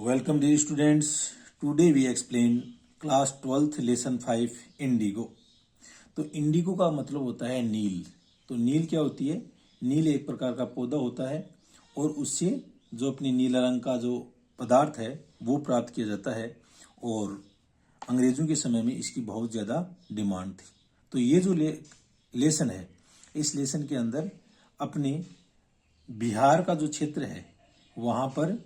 Welcome dear students. Today we explain class 12th lesson 5 Indigo. तो Indigo का मतलब होता है नील. तो नील क्या होती है? नील एक प्रकार का पौधा होता है और उससे जो अपनी नीला रंग का जो पदार्थ है वो प्राप्त किया जाता है और अंग्रेजों के समय में इसकी बहुत ज़्यादा डिमांड थी. तो ये जो लेसन है, इस लेसन के अंदर अपने बिहार का जो क्षेत्र है वहाँ पर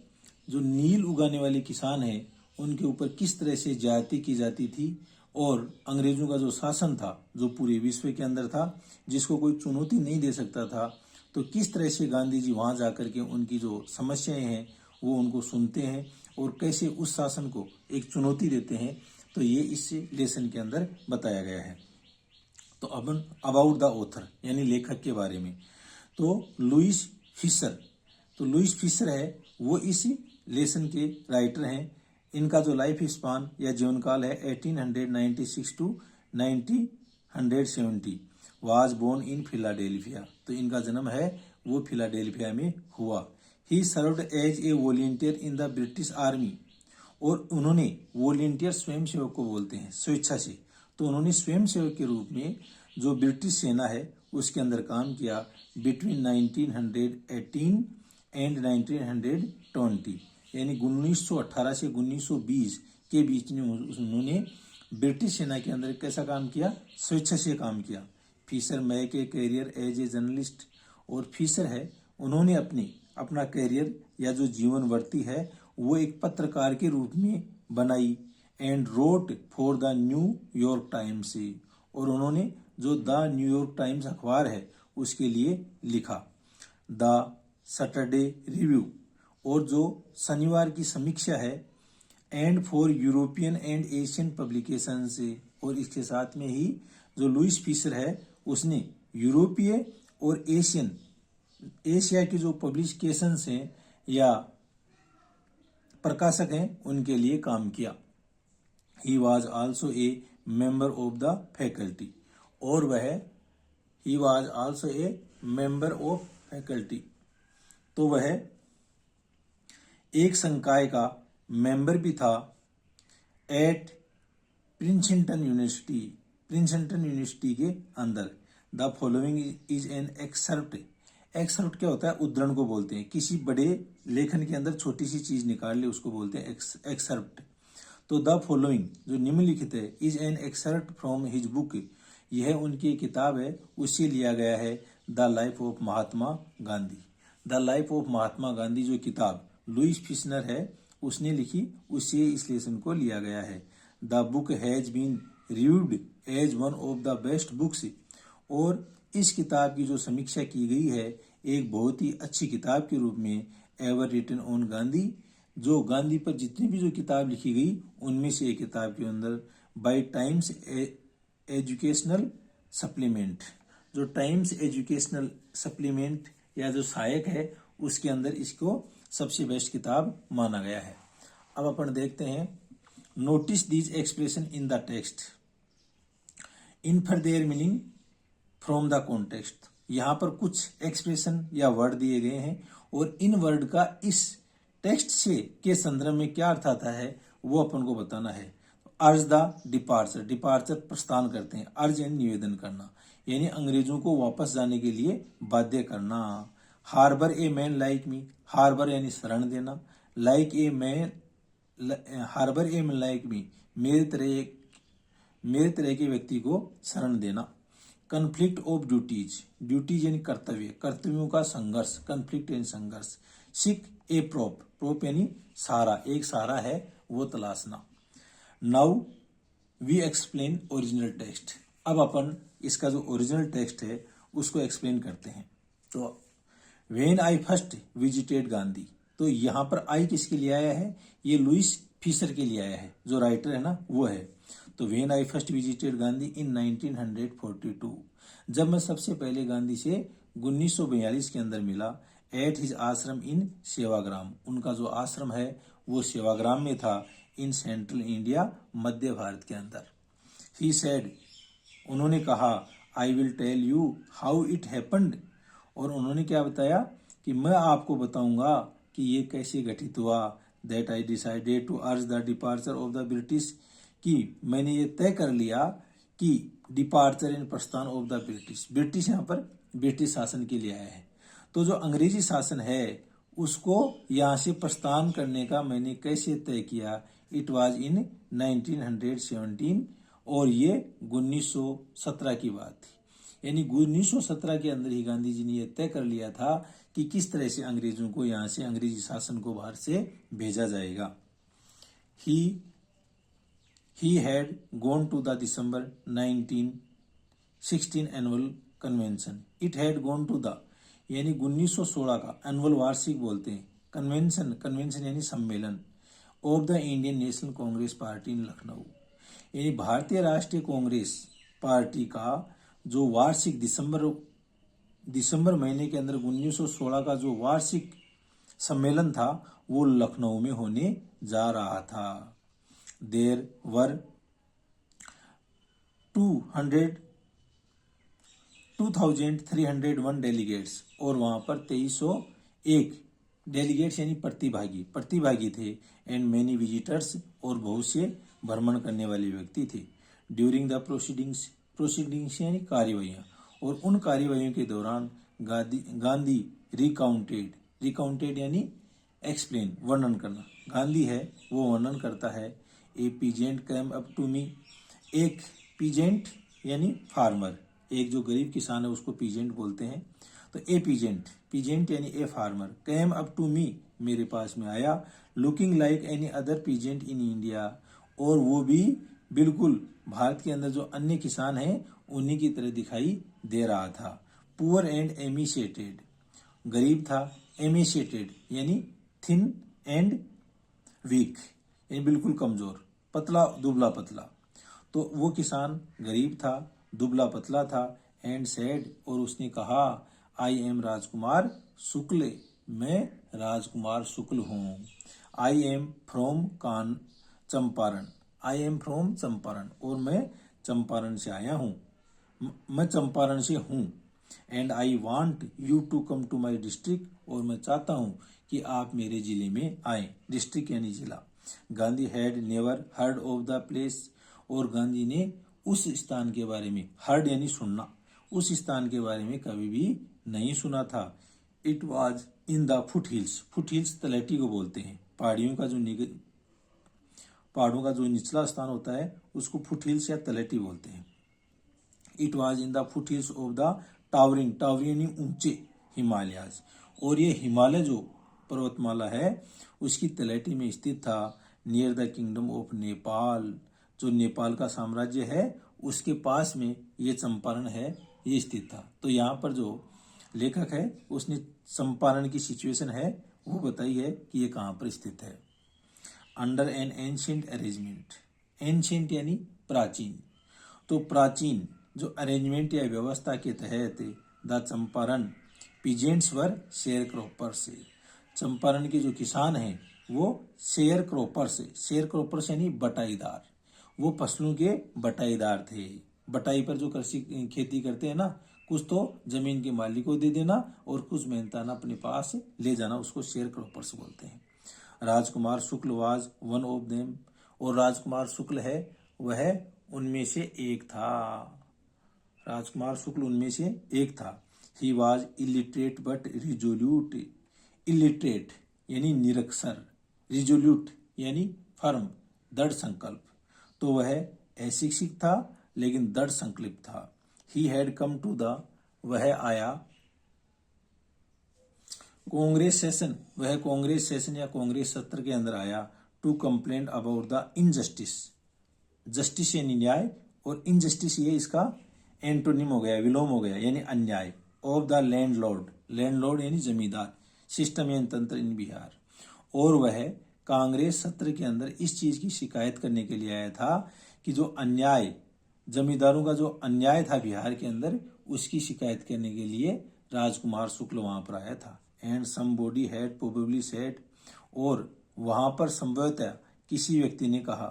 जो नील उगाने वाले किसान हैं उनके ऊपर किस तरह से ज्यादती की जाती थी और अंग्रेजों का जो शासन था जो पूरे विश्व के अंदर था जिसको कोई चुनौती नहीं दे सकता था, तो किस तरह से गांधी जी वहाँ जाकर के उनकी जो समस्याएं हैं वो उनको सुनते हैं और कैसे उस शासन को एक चुनौती देते हैं. तो ये इस लेसन के अंदर बताया गया है. तो अब अबाउट द ऑथर यानी लेखक के बारे में, तो लुइस फिशर. तो लुइस फिशर है वो इस लेसन के राइटर हैं. इनका जो लाइफ स्पान या जीवन काल है 1896 to 1970. Was born in Philadelphia. तो इनका जन्म है वो फिलाडेल्फिया में हुआ. He served as a volunteer in the British army. और उन्होंने वॉलंटियर स्वयंसेवक को बोलते हैं स्वेच्छा से. तो उन्होंने स्वयंसेवक के रूप में जो ब्रिटिश सेना है उसके अंदर काम किया बिटवीन 1918 एंड 1920. यानी 1918 से 1920 के बीच में उन्होंने ब्रिटिश सेना के अंदर कैसा काम किया? स्वेच्छा से काम किया. Fischer make a career as a journalist. और फिशर है उन्होंने अपना कैरियर या जो जीवन वर्ती है वो एक पत्रकार के रूप में बनाई. And wrote for the New York times. और उन्होंने जो द न्यूयॉर्क टाइम्स अखबार है उसके लिए लिखा. द सैटरडे रिव्यू और जो शनिवार की समीक्षा है. And for European and Asian publication से. और इसके साथ में ही जो लुइस फिशर है उसने यूरोपीय और एशिया की जो पब्लिकेशंस हैं या प्रकाशक हैं उनके लिए काम किया. He was also a member of the faculty. और वह he was also a member of faculty. तो वह एक संकाय का मेंबर भी था एट प्रिंसटन यूनिवर्सिटी के अंदर. The following is an excerpt. Excerpt क्या होता है? उद्धरण को बोलते हैं. किसी बड़े लेखन के अंदर छोटी सी चीज निकाल ले उसको बोलते हैं एक्सर्प्ट. तो द फॉलोइंग जो निम्नलिखित है is an excerpt from his book. यह उनकी किताब है, उससे लिया गया है the life of Mahatma Gandhi. The life of Mahatma Gandhi जो किताब लुइस फिशर है उसने लिखी, उससे इस लेसन को लिया गया है. The book has been reviewed as one of the best books. और इस किताब की जो समीक्षा की गई है एक बहुत ही अच्छी किताब के रूप में एवर रिटन ऑन गांधी. जो गांधी पर जितनी भी जो किताब लिखी गई उनमें से एक किताब के अंदर बाय टाइम्स एजुकेशनल सप्लीमेंट. जो टाइम्स एजुकेशनल सप्लीमेंट या जो सहायक है उसके अंदर इसको सबसे बेस्ट किताब माना गया है. अब अपन देखते हैं. Notice these expression in the text. Infer their meaning from the context. यहाँ पर कुछ एक्सप्रेशन या वर्ड दिए गए हैं और इन वर्ड का इस टेक्स्ट से के संदर्भ में क्या अर्थ आता है वो अपन को बताना है. अर्ज द डिपार्चर. डिपार्चर प्रस्थान करते हैं. अर्ज यानी निवेदन करना यानी अंग्रेजों को वापस जाने के लिए बाध्य करना. Harbour a man like me. Harbour यानी शरण देना. Like a man harbour a man like me मेरे तरह के व्यक्ति को शरण देना. Conflict of duties. ड्यूटीज यानी कर्तव्य, कर्तव्यों का संघर्ष. कन्फ्लिक्ट यानी संघर्ष. सिक ए प्रोप. प्रोप यानी सहारा, एक सहारा है वो तलाशना. Now we explain original text. अब अपन इसका जो ओरिजिनल टेक्स्ट है उसको एक्सप्लेन करते हैं. तो when I first visited Gandhi. तो यहाँ पर आई किसके लिए आया है? ये लुइस फिशर के लिए आया है, जो राइटर है ना वो है. तो when I first visited Gandhi in 1942. जब मैं सबसे पहले गांधी से 1942 के अंदर मिला. एट हिज आश्रम इन सेवाग्राम. उनका जो आश्रम है वो सेवाग्राम में था इन सेंट्रल इंडिया, मध्य भारत के अंदर. He said. उन्होंने कहा I will tell you how it happened. और उन्होंने क्या बताया कि मैं आपको बताऊंगा कि ये कैसे घटित हुआ. That I decided to urge the departure of the British, कि मैंने ये तय कर लिया कि डिपार्चर इन प्रस्थान ऑफ द ब्रिटिश, ब्रिटिश यहाँ पर ब्रिटिश शासन के लिए आया है, तो जो अंग्रेजी शासन है उसको यहाँ से प्रस्थान करने का मैंने कैसे तय किया। इट वाज इन 1917, और ये 1917 की बात थी, यानी 1917 के अंदर ही गांधी जी ने यह तय कर लिया था कि किस तरह से अंग्रेजों को यहाँ से, अंग्रेजी शासन को बाहर से भेजा जाएगा। He had gone to the December 1916 annual convention. It had gone to the, यानी 1916 का एनुअल वार्षिक बोलते हैं, कन्वेंशन, कन्वेंशन यानी सम्मेलन, of the Indian national Congress party इन लखनऊ, यानी भारतीय राष्ट्रीय कांग्रेस पार्टी का जो वार्षिक दिसंबर महीने के अंदर 1916 का जो वार्षिक सम्मेलन था वो लखनऊ में होने जा रहा था। There were 2,301 डेलीगेट्स, और वहां पर 2301 डेलीगेट्स यानी प्रतिभागी थे, एंड मेनी विजिटर्स, और बहुत से भ्रमण करने वाले व्यक्ति थे। ड्यूरिंग द प्रोसीडिंग्स यानी कार्यवाहियां, और उन कार्यवाहियों के दौरान गांधी रिकाउंटेड यानी एक्सप्लेन, वर्णन करना, गांधी है वो वर्णन करता है। A peasant came up to me, एक पीजेंट यानी फार्मर, एक जो गरीब किसान है उसको पीजेंट बोलते हैं, तो ए पीजेंट यानी a farmer, came up to me, मेरे पास में आया, looking like any other peasant in India, और वो भी बिल्कुल भारत के अंदर जो अन्य किसान हैं उन्हीं की तरह दिखाई दे रहा था। पुअर एंड एमिशिएटेड, गरीब था, एमिशिएटेड यानी थिन एंड वीक, यानी बिल्कुल कमजोर, पतला, दुबला पतला, तो वो किसान गरीब था, दुबला पतला था, एंड सेड, और उसने कहा, आई एम राजकुमार शुक्ल, मैं राजकुमार शुक्ल हूँ। I am from Champaran, I am from Champaran, और मैं चंपारण से आया हूँ, मैं चंपारण से हूँ। And I want you to come to my district, और मैं चाहता हूँ कि आप मेरे जिले में आए, डिस्ट्रिक्ट यानी जिला। Gandhi had never heard of the place, और गांधी ने उस स्थान के बारे में, हर्ड यानी सुनना, उस स्थान के बारे में कभी भी नहीं सुना था। It was in the foot hills तलहटी को बोलते हैं, पहाड़ों का जो निचला स्थान होता है उसको फुट हिल्स या तलहटी बोलते हैं। It was in the foot hills of the towering यानी ऊंचे हिमालयाज, और ये हिमालय जो पर्वतमाला है उसकी तलहटी में स्थित था। Near the kingdom of Nepal, जो नेपाल का साम्राज्य है उसके पास में ये चंपारण है, ये स्थित था। तो यहाँ पर जो लेखक है उसने चंपारण की सिचुएशन है वो बताई है कि ये कहाँ पर स्थित है। Under N ancient arrangement, ancient यानी प्राचीन, तो प्राचीन जो अरेंजमेंट या व्यवस्था के तहत the Champaran peasants were share croppers, Champaran के जो किसान हैं वो शेयर क्रॉपर्स यानी बटाईदार, वो फसलों के बटाईदार थे। बटाई पर जो कृषि खेती करते हैं ना, कुछ तो जमीन के मालिक को दे देना और कुछ मेहनताना अपने पास ले जाना, उसको शेयर क्रॉपर्स बोलते हैं। राजकुमार Shukla was one of them, और राजकुमार शुक्ल है वह उनमें से एक था, राजकुमार शुक्ल उनमें से एक था। He was illiterate but resolute, illiterate यानी निरक्षर, रिजोल्यूट यानी फर्म, दृढ़ संकल्प, तो वह अशिक्षित था लेकिन दृढ़ संकल्प था। He had come to the, वह आया, कांग्रेस सेशन, वह कांग्रेस सेशन या कांग्रेस सत्र के अंदर आया, to complain about the injustice, justice यानी न्याय, और इनजस्टिस ये इसका एंटोनिम हो गया, विलोम हो गया, यानी अन्याय, ऑफ द लैंडलॉर्ड यानी जमींदार, सिस्टम यानी तंत्र इन बिहार। और वह कांग्रेस सत्र के अंदर इस चीज की शिकायत करने के लिए आया था कि जो अन्याय, जमींदारों का जो अन्याय था बिहार के अंदर, उसकी शिकायत करने के लिए राजकुमार शुक्ल वहां पर आया था। And somebody had probably said, और वहां पर संभवतः किसी व्यक्ति ने कहा,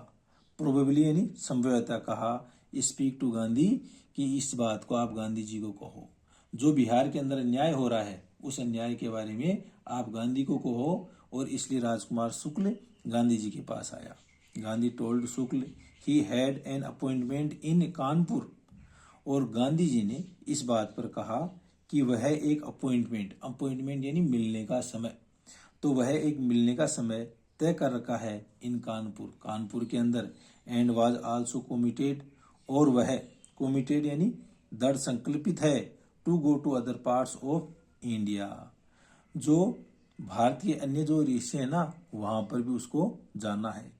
प्रोबेबली यानी संभवतः कहा, स्पीक टू गांधी, कि इस बात को आप गांधी जी को कहो, जो बिहार के अंदर अन्याय हो रहा है उस अन्याय के बारे में आप गांधी को कहो, और इसलिए राजकुमार शुक्ल गांधी जी के पास आया। Gandhi told Shukla he had an appointment इन कानपुर, और गांधी जी ने इस बात पर कहा कि वह एक अपॉइंटमेंट यानी मिलने का समय, तो वह एक मिलने का समय तय कर रखा है इन कानपुर के अंदर, एंड वाज आल्सो कमिटेड, और वह कमिटेड यानी दृढ़ संकल्पित है, to go to other parts of India, जो भारत के अन्य जो हिस्से हैं ना वहां पर भी उसको जाना है,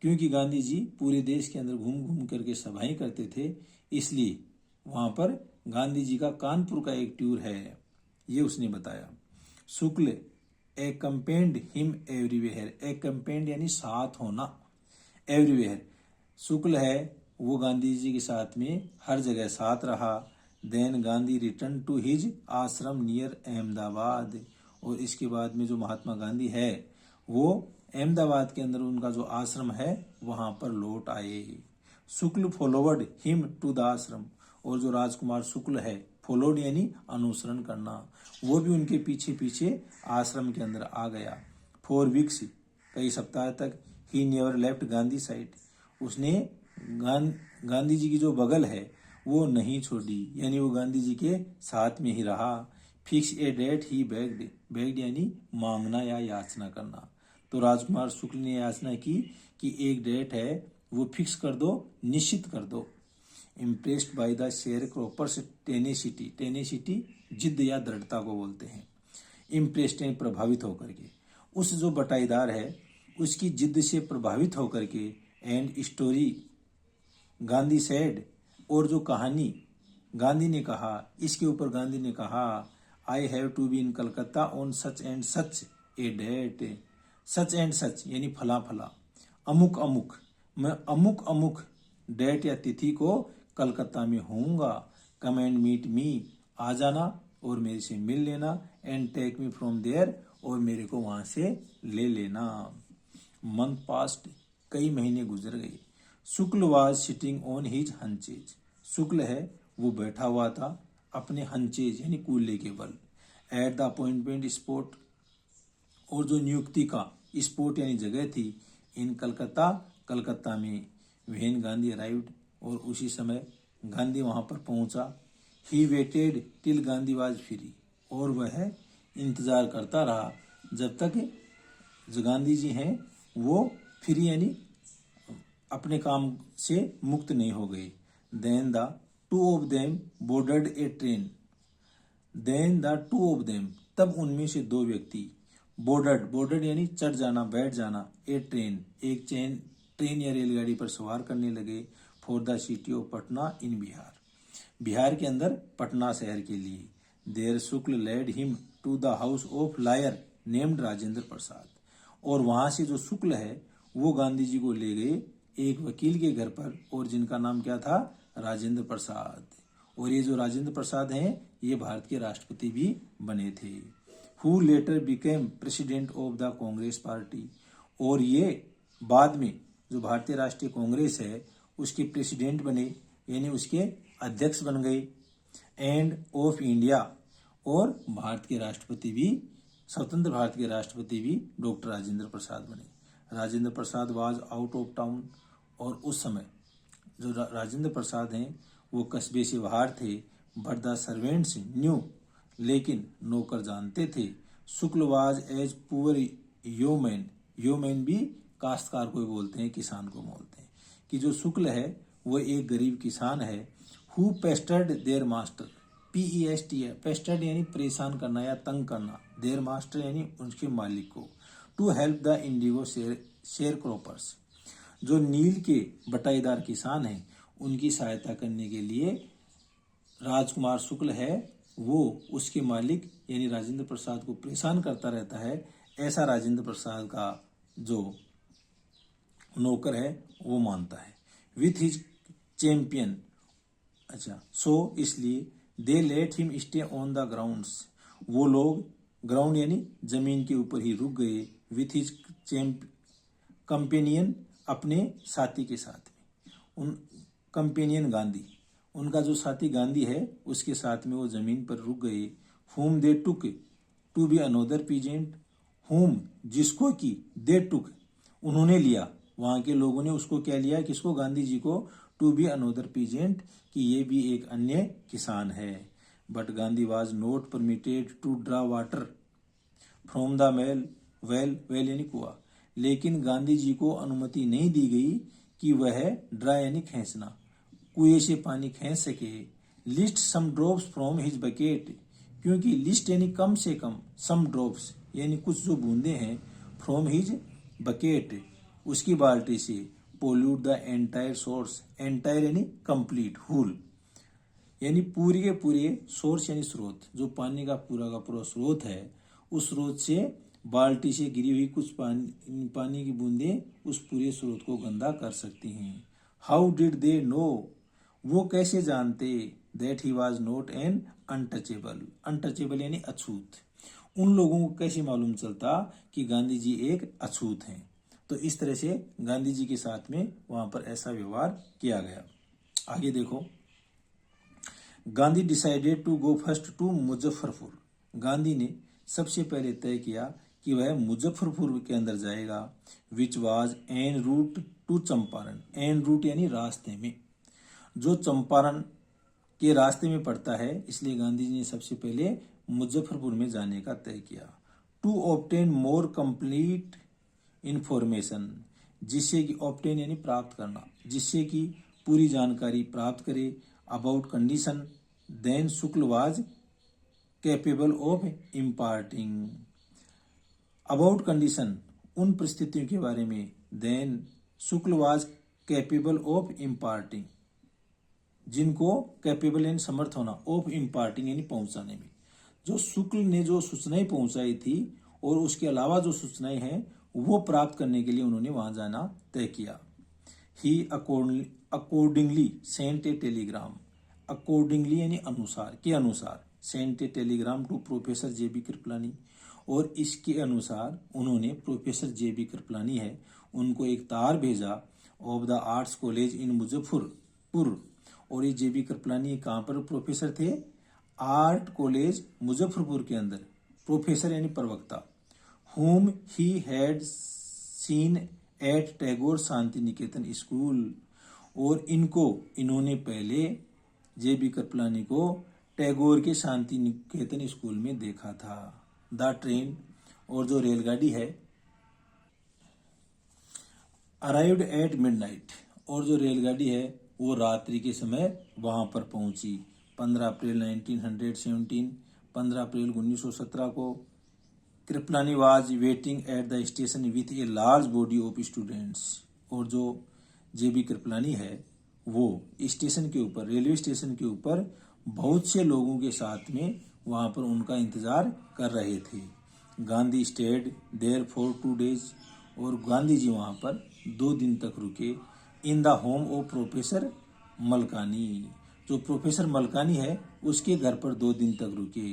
क्योंकि गांधी जी पूरे देश के अंदर घूम घूम करके सभाएं करते थे, इसलिए वहां पर गांधी जी का कानपुर का एक टूर है, ये उसने बताया। शुक्ल एक्कम्पेंड हिम एवरीवेयर, एक्कम्पेंड यानी साथ होना, एवरीवेयर शुक्ल है वो गांधी जी के साथ में हर जगह साथ रहा। Then Gandhi return to his ashram near Ahmedabad, और इसके बाद में जो महात्मा गांधी है वो अहमदाबाद के अंदर उनका जो आश्रम है वहां पर लौट आए। शुक्ल फॉलोवर्ड हिम टू द आश्रम, और जो राजकुमार शुक्ल है, फॉलोड यानी अनुसरण करना, वो भी उनके पीछे पीछे आश्रम के अंदर आ गया। 4 वीक्स कई सप्ताह तक he never left Gandhi side, उसने गांधी जी की जो बगल है वो नहीं छोड़ी, यानी वो गांधी जी के साथ में ही रहा। Fix a date he begged यानी मांगना या याचना करना, तो राजकुमार शुक्ल ने याचना की कि एक डेट है वो फिक्स कर दो, निश्चित कर दो। Impressed by the share croppers tenacity जिद्द या दृढ़ता को बोलते हैं। इम्प्रेस्ड यानी प्रभावित होकर के, उस जो बटाईदार है उसकी जिद्द से प्रभावित होकर के, एंड स्टोरी गांधी सेड, और जो कहानी गांधी ने कहा, इसके ऊपर गांधी ने कहा, I have to be in Calcutta on such and such a date, such and such यानी फला फला, अमुक अमुक, मैं अमुक अमुक डेट या तिथि को कलकत्ता में होऊंगा, कम एंड मीट मी, आ जाना और मेरे से मिल लेना, and take me from there, और मेरे को वहां से ले लेना। मंथ पास्ट कई महीने गुजर गए। शुक्ल वाज सिटिंग ऑन हिज हंचेज, शुक्ल है वो बैठा हुआ था अपने हंचेज यानी कूल्हे के बल, एट द अपॉइंटमेंट स्पॉट, और जो नियुक्ति का स्पॉट यानी जगह थी इन कलकत्ता में, व्हेन गांधी अराइव्ड, और उसी समय गांधी वहां पर पहुंचा। He waited till Gandhi was free, और वह इंतजार करता रहा जब तक जो गांधी जी हैं वो फ्री यानी अपने काम से मुक्त नहीं हो गए। Then the two of them boarded a train, then the two of them, तब उनमें से दो व्यक्ति, बोर्डेड यानी चढ़ जाना, बैठ जाना, ए ट्रेन एक ट्रेन या रेलगाड़ी पर सवार करने लगे, for the city of Patna in Bihar के अंदर पटना शहर के लिए। There Shukla led him to the house of lawyer named Rajendra Prasad, और वहां से जो शुक्ल है वो गांधी जी को ले गए एक वकील के घर पर, और जिनका नाम क्या था, राजेंद्र प्रसाद, और ये जो राजेंद्र प्रसाद हैं ये भारत के राष्ट्रपति भी बने थे। Who letter became president of the Congress party, और ये बाद में जो भारतीय राष्ट्रीय कांग्रेस है उसके प्रेसिडेंट बने यानी उसके अध्यक्ष बन गए, एंड ऑफ इंडिया, और भारत के राष्ट्रपति भी, स्वतंत्र भारत के राष्ट्रपति भी डॉक्टर राजेंद्र प्रसाद बने। Rajendra Prasad was out of town, और उस समय जो राजेंद्र प्रसाद हैं वो कस्बे से बाहर थे, बट द सर्वेंट्स न्यू, लेकिन नौकर जानते थे। शुक्ल वाज एज पुअर योमैन भी काश्तकार को बोलते हैं, किसान को बोलते हैं, कि जो शुक्ल है वो एक गरीब किसान है। हु पेस्टर्ड देयर मास्टर, PEST है, पेस्टर्ड यानी परेशान करना या तंग करना, देयर मास्टर यानी उनके मालिक को। To help the indigo sharecroppers, जो नील के बटाईदार किसान हैं उनकी सहायता करने के लिए राजकुमार शुक्ल है वो उसके मालिक यानी राजेंद्र प्रसाद को परेशान करता रहता है, ऐसा राजेंद्र प्रसाद का जो नौकर है वो मानता है। विथ हिज चैंपियन, अच्छा, सो इसलिए they let him stay on the grounds, वो लोग ग्राउंड यानी जमीन के ऊपर ही रुक गए। विथ हिज कंपेनियन, अपने साथी के साथ में, उन कंपेनियन गांधी, उनका जो साथी गांधी है उसके साथ में वो जमीन पर रुक गए। whom they took to be another peasant, whom जिसको कि they took उन्होंने लिया, वहां के लोगों ने उसको क्या लिया, किसको, गांधी जी को, टू बी अनोदर पीजेंट कि ये भी एक अन्य किसान है। But Gandhi was not permitted to draw water from the well यानी कुआं, लेकिन गांधी जी को अनुमति नहीं दी गई कि वह ड्रा यानी खींचना, कुएं से पानी खींच सके। Lest some drops from his bucket, क्योंकि लिस्ट यानी कम से कम, सम ड्रॉप्स यानी कुछ जो बूंदे हैं, फ्रॉम हिज बकेट उसकी बाल्टी से, pollute the entire source, entire यानी कंप्लीट, होल यानी पूरी के पूरे, सोर्स यानी स्रोत, जो पानी का पूरा स्रोत है, उस स्रोत से बाल्टी से गिरी हुई कुछ पानी की बूंदें उस पूरे स्रोत को गंदा कर सकती हैं। हाउ डिड दे नो, वो कैसे जानते, that he was not an untouchable, untouchable यानी अछूत, उन लोगों को कैसे मालूम चलता कि गांधी जी एक अछूत हैं। तो इस तरह से गांधी जी के साथ में वहां पर ऐसा व्यवहार किया गया। आगे देखो, Gandhi decided to go first to Muzaffarpur, Gandhi ने सबसे पहले तय किया कि वह मुजफ्फरपुर के अंदर जाएगा, which was en route to Champaran, en route यानी रास्ते में, जो चंपारण के रास्ते में पड़ता है, इसलिए गांधी जी ने सबसे पहले मुजफ्फरपुर में जाने का तय किया। To obtain more complete information, जिससे कि ऑब्टेन यानी प्राप्त करना, जिससे कि पूरी जानकारी प्राप्त करे, about condition then Shukla was capable of imparting, about condition उन परिस्थितियों के बारे में, then Shukla was capable of imparting जिनको कैपेबल यानी समर्थ होना, ऑफ इम्पार्टिंग यानी पहुंचाने में, जो शुक्ल ने जो सूचनाएं पहुंचाई थी और उसके अलावा जो सूचनाएं हैं वो प्राप्त करने के लिए उन्होंने वहां जाना तय किया। He accordingly sent a telegram, accordingly यानी अनुसार, के अनुसार, sent a telegram to professor J B. Kripalani, और इसके अनुसार उन्होंने प्रोफेसर जे.बी. कृपलानी है उनको एक तार भेजा, of the arts college in Muzaffarpur, और ये जे.बी. कृपलानी कहाँ पर प्रोफेसर थे, आर्ट कॉलेज मुजफ्फरपुर के अंदर, प्रोफेसर यानी प्रवक्ता, whom he had seen at Tagore Shanti Niketan school, और इन्होंने पहले जे.बी. कृपलानी को टैगोर के शांति निकेतन स्कूल में देखा था। द ट्रेन, और जो रेलगाड़ी है, अराइव्ड एट मिडनाइट, और जो रेलगाड़ी है वो रात्रि के समय वहां पर पहुंची। 15 अप्रैल 1917, 15 अप्रैल 1917 को Kripalani was waiting at the station with a large body of students, और जो जे.बी. कृपलानी है वो स्टेशन के ऊपर, रेलवे स्टेशन के ऊपर बहुत से लोगों के साथ में वहां पर उनका इंतजार कर रहे थे। Gandhi stayed there for 2 days, और गांधी जी वहां पर 2 दिन तक रुके। In the home of professor Malkani, जो प्रोफेसर मलकानी है उसके घर पर 2 दिन तक रुके।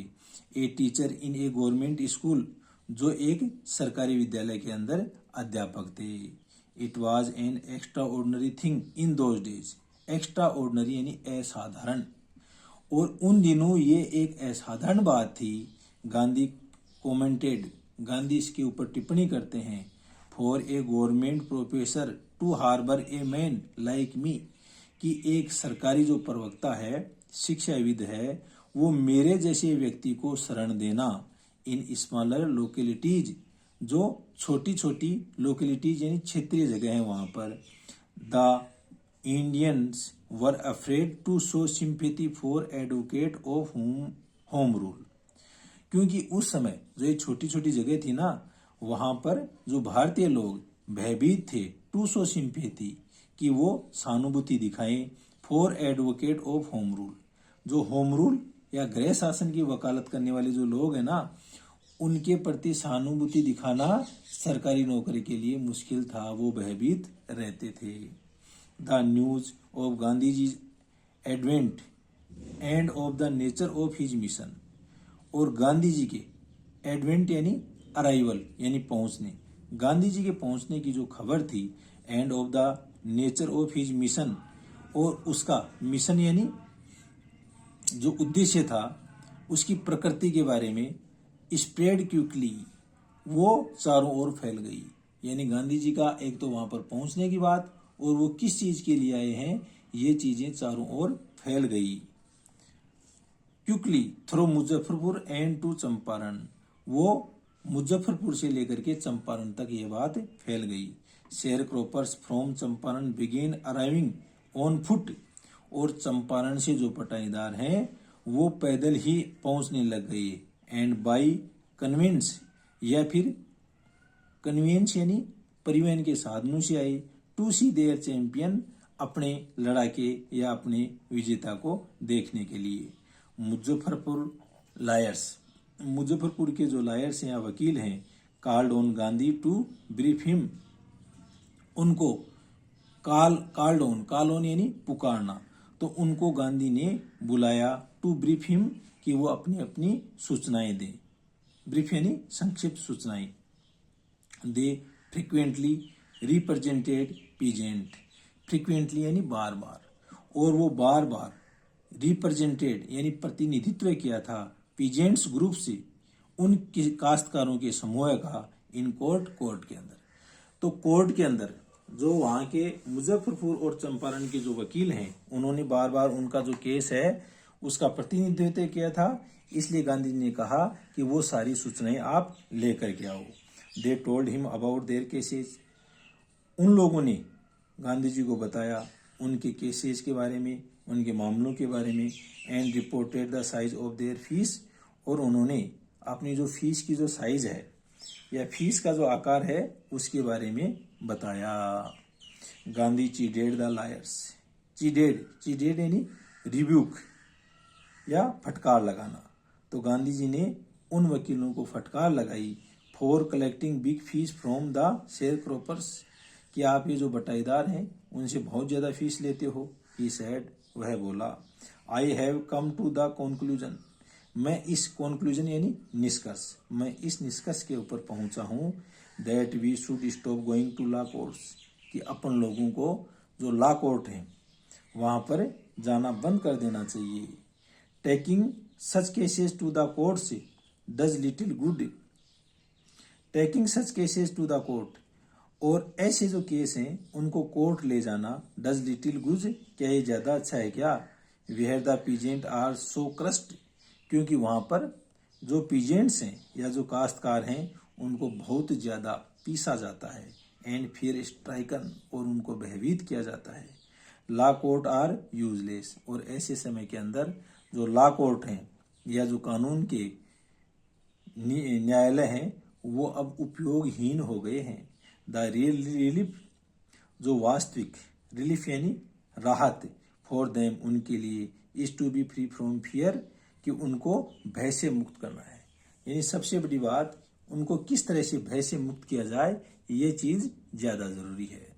A teacher in A government school, जो एक सरकारी विद्यालय के अंदर अध्यापक थे। It was an extra ordinary thing in those days, extra ordinary यानी असाधारण, और उन दिनों ये एक असाधारण बात थी। गांधी कॉमेंटेड, गांधी इसके ऊपर टिप्पणी करते हैं, for a government professor to harbour a man like me, कि एक सरकारी जो प्रवक्ता है, शिक्षाविद है, वो मेरे जैसे व्यक्ति को शरण देना इन स्मॉलर लोकेलिटीज, जो छोटी छोटी लोकेलिटीज यानी क्षेत्रीय जगह है वहां पर। The Indians were afraid to show sympathy for advocate of home rule, क्योंकि उस समय जो ये छोटी छोटी जगह थी ना, वहां पर जो भारतीय लोग भयभीत थे, टू शो सिंपैथी, कि वो सहानुभूति दिखाएं, for advocate of home rule, जो होम रूल या गृह शासन की वकालत करने वाले जो लोग हैं ना, उनके प्रति सहानुभूति दिखाना सरकारी नौकरी के लिए मुश्किल था, वो भयभीत रहते थे। The news of Gandhi ji advent and of the nature of his mission, और गांधी जी के एडवेंट यानी अराइवल यानी पहुंचने, गांधी जी के पहुंचने की जो खबर थी, and of the nature of his mission, और उसका मिशन यानी जो उद्देश्य था उसकी प्रकृति के बारे में, स्प्रेड क्विकली वो चारों ओर फैल गई। यानी गांधी जी का एक तो वहां पर पहुंचने की बात और वो किस चीज के लिए आए हैं, ये चीजें चारों ओर फैल गई। Quickly through Muzaffarpur and to Champaran, वो मुजफ्फरपुर से लेकर के चंपारण तक ये बात फैल गई। Sharecroppers from Champaran began arriving on foot, और चंपारण से जो पटाईदार हैं वो पैदल ही पहुंचने लग गए। एंड बाई कन्वेंस, या फिर कन्वेंस यानी परिवहन के साधनों से आए। टू सी देयर चैंपियन, अपने लड़ाके या अपने विजेता को देखने के लिए। मुजफ्फरपुर लायर्स, मुजफ्फरपुर के जो लायर्स हैं या वकील हैं, called on Gandhi to brief him, उनको कॉल ऑन यानी पुकारना, तो उनको गांधी ने बुलाया टू ब्रीफ हिम कि वो अपनी अपनी सूचनाएं दें। ब्रीफ यानी संक्षिप्त सूचनाएं। दे फ्रिक्वेंटली रिप्रेजेंटेड पीजेंट, फ्रिक्वेंटली यानी बार बार, और वो बार बार रिप्रेजेंटेड यानी प्रतिनिधित्व किया था पीजेंट्स ग्रुप से, उन काश्तकारों के समूह का, इन कोर्ट के अंदर। तो कोर्ट के अंदर जो वहां के मुजफ्फरपुर और चंपारण के जो वकील हैं, उन्होंने बार बार उनका जो केस है उसका प्रतिनिधित्व किया था, इसलिए गांधी जी ने कहा कि वो सारी सूचनाएं आप लेकर के आओ। They told him about their cases, उन लोगों ने गांधी जी को बताया उनके केसेस के बारे में, उनके मामलों के बारे में। And reported the size of their fees, और उन्होंने अपनी जो फीस की जो साइज है या फीस का जो आकार है उसके बारे में बताया। गांधी चीडेड द लायर्स, चीडेड यानी रिब्यूक या फटकार लगाना, तो गांधी जी ने उन वकीलों को फटकार लगाई for collecting big fees from the share croppers, कि आप ये जो बटाईदार हैं उनसे बहुत ज़्यादा फीस लेते हो। ही सेड, वह बोला, I have come to the conclusion, मैं इस कंक्लूजन यानी निष्कर्ष, मैं इस निष्कर्ष के ऊपर पहुंचा हूं, that we should stop going to law courts, कि अपन लोगों को जो लॉ कोर्ट है वहां पर जाना बंद कर देना चाहिए। Taking such cases to the courts does little good, taking such cases to the court, और ऐसे जो केस हैं उनको कोर्ट ले जाना, डज लिटिल गुड, क्या ये ज्यादा अच्छा है क्या। Where the peasant are so crushed, क्योंकि वहां पर जो पीजेंट्स हैं या जो काश्तकार हैं उनको बहुत ज्यादा पीसा जाता है। एंड फिर स्ट्राइकन, और उनको भयभीत किया जाता है। लॉ कोर्ट आर यूजलेस, और ऐसे समय के अंदर जो लॉ कोर्ट हैं या जो कानून के न्यायालय हैं वो अब उपयोगहीन हो गए हैं। द रियल रिलीफ, जो वास्तविक रिलीफ यानी राहत, फॉर देम, उनके लिए, is to be free from fear, कि उनको भय से मुक्त करना है। यानी सबसे बड़ी बात, उनको किस तरह से भय से मुक्त किया जाए, ये चीज ज्यादा जरूरी है।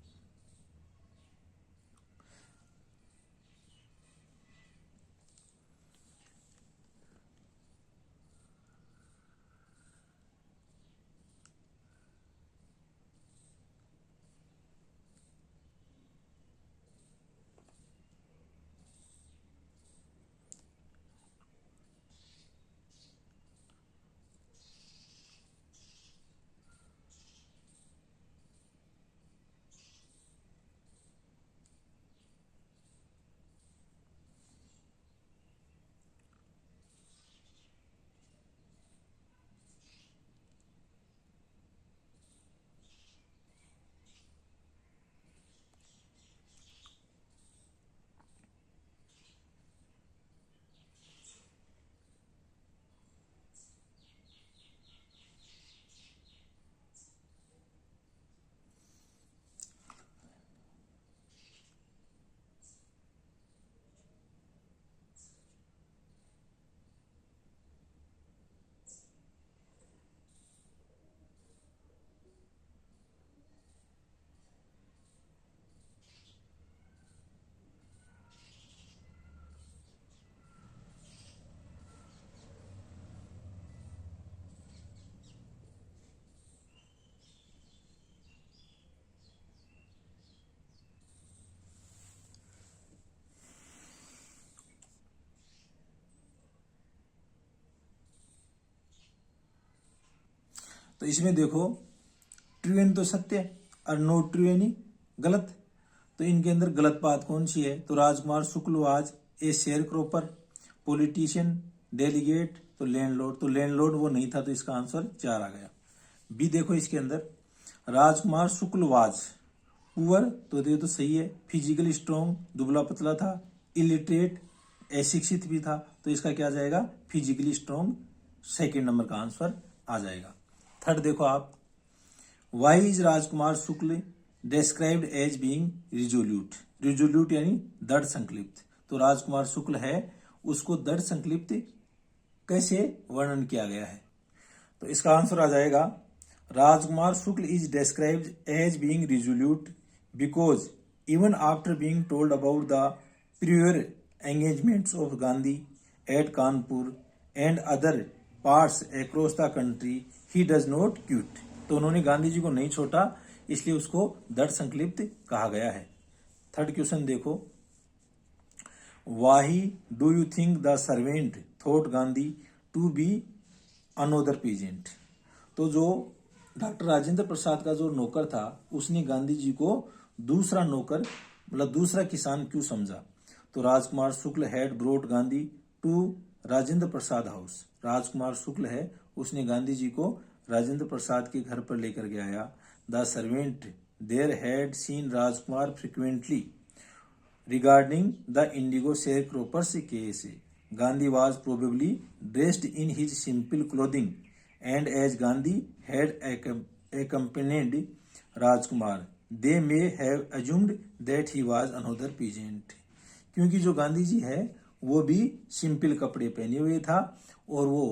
तो इसमें देखो ट्रू यानी तो सत्य और नॉट ट्रू यानी गलत। तो इनके अंदर गलत बात कौन सी है? तो Rajkumar Shukla was a sharecropper, politician, delegate, तो लैंडलॉर्ड। तो लैंडलॉर्ड वो नहीं था, तो इसका आंसर 4 आ गया। बी देखो इसके अंदर राजकुमार शुक्ल वाज पुअर, तो ये तो सही है। फिजिकली स्ट्रॉन्ग, दुबला पतला था। इलिटरेट, अशिक्षित भी था, तो इसका क्या जाएगा? फिजिकली स्ट्रॉन्ग, सेकेंड नंबर का आंसर आ जाएगा। थर्ड देखो आप, why is Rajkumar Shukla described as being resolute. Resolute यानी दृढ़ संकल्पित। तो राजकुमार शुक्ल है, उसको दृढ़ संकल्पित कैसे वर्णन किया गया है? तो इसका आंसर आ जाएगा Rajkumar Shukla is described as being resolute because even after being told about the prior engagements of Gandhi at Kanpur and other parts across the country he does not quit. तो उन्होंने गांधी जी को नहीं छोड़ा, इसलिए उसको दृढ़ संकल्पित कहा गया है। थर्ड क्वेश्चन देखो, why do you think the servant thought Gandhi to be another peasant. तो जो डॉक्टर राजेंद्र प्रसाद का जो नौकर था, उसने गांधी जी को दूसरा नौकर मतलब दूसरा किसान क्यों समझा? तो Rajkumar Shukla had brought Gandhi to Rajendra Prasad house. Rajkumar Shukla है, उसने गांधी जी को राजेंद्र प्रसाद के घर पर लेकर के आया। The servant there had seen Rajkumar frequently regarding the indigo sharecroppers case. Gandhi was probably dressed in his simple clothing and as Gandhi had accompanied Rajkumar, they may have assumed that he was another peasant। क्योंकि जो गांधी जी है वो भी simple कपड़े पहने हुए था और वो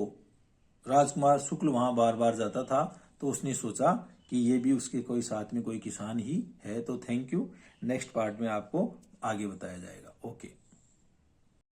राजकुमार शुक्ल वहां बार बार जाता था, तो उसने सोचा कि ये भी उसके कोई साथ में कोई किसान ही है। तो थैंक यू। नेक्स्ट पार्ट में आपको आगे बताया जाएगा। ओके।